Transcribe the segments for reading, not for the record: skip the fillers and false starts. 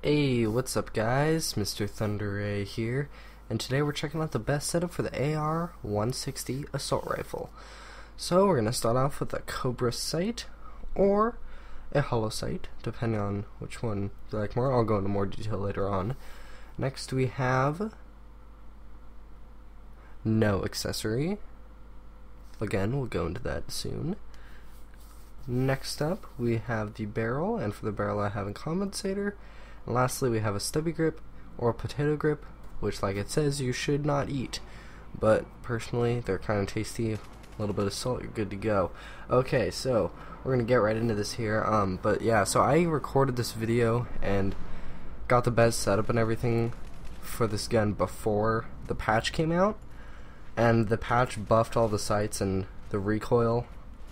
Hey, what's up guys? MrThunderRay here, and today we're checking out the best setup for the AR160 assault rifle. So we're going to start off with a Cobra sight, or a hollow sight, depending on which one you like more. I'll go into more detail later on. Next we have no accessory. Again, we'll go into that soon. Next up we have the barrel, and for the barrel I have a compensator. And lastly, we have a stubby grip or a potato grip, which, like it says, you should not eat. But personally, they're kind of tasty. A little bit of salt, you're good to go. Okay, so we're gonna get right into this here. But yeah, so I recorded this video and got the best setup and everything for this gun before the patch came out, and the patch buffed all the sights and the recoil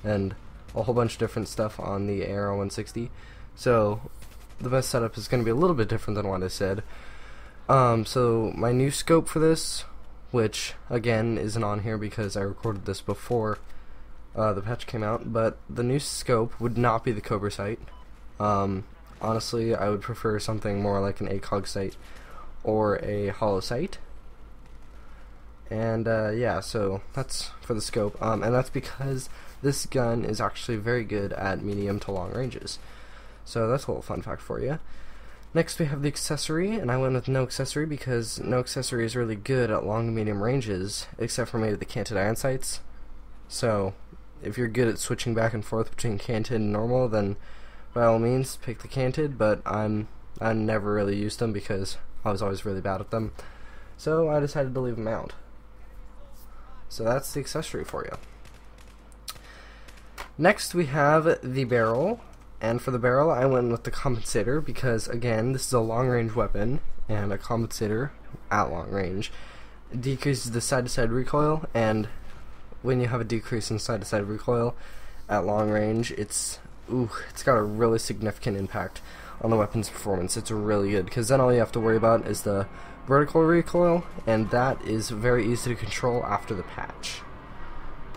and a whole bunch of different stuff on the AR160. So the best setup is going to be a little bit different than what I said. So my new scope for this, which again isn't on here because I recorded this before the patch came out, but the new scope would not be the Cobra sight. Honestly, I would prefer something more like an ACOG sight or a hollow sight. And yeah, so that's for the scope, and that's because this gun is actually very good at medium to long ranges. So that's a little fun fact for you. Next we have the accessory, and I went with no accessory because no accessory is really good at long to medium ranges, except for maybe the canted iron sights. So if you're good at switching back and forth between canted and normal, then by all means pick the canted, but I never really used them because I was always really bad at them. So I decided to leave them out. So that's the accessory for you. Next we have the barrel. And for the barrel, I went with the compensator because, again, this is a long-range weapon, and a compensator at long range decreases the side-to-side recoil, and when you have a decrease in side-to-side recoil at long range, it's got a really significant impact on the weapon's performance. It's really good, because then all you have to worry about is the vertical recoil, and that is very easy to control after the patch.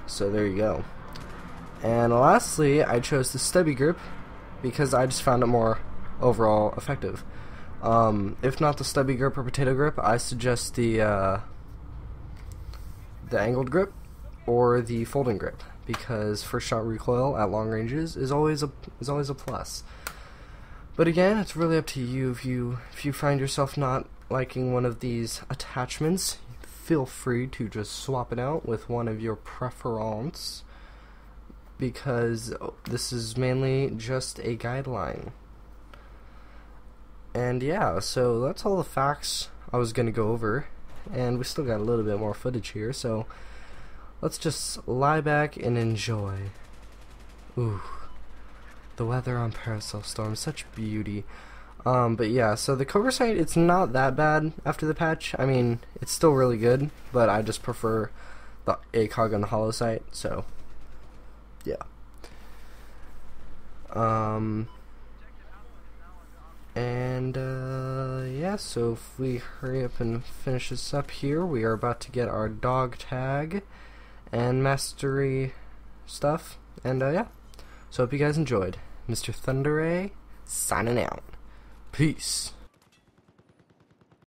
So there you go. And lastly, I chose the stubby grip because I just found it more overall effective. If not the stubby grip or potato grip, I suggest the angled grip or the folding grip, because first shot recoil at long ranges is always a plus. But again, it's really up to you. If you find yourself not liking one of these attachments, feel free to just swap it out with one of your preference, because this is mainly just a guideline. And yeah, so that's all the facts I was going to go over, and we still got a little bit more footage here, so let's just lie back and enjoy. Ooh, the weather on Parasol Storm, such beauty. But yeah, so the Cobra sight, it's not that bad after the patch. I mean, it's still really good, but I just prefer the ACOG and the hollow sight, so yeah. Yeah, so if we hurry up and finish this up here, we are about to get our dog tag and mastery stuff, and yeah, so hope you guys enjoyed. MrThunderRay signing out. Peace.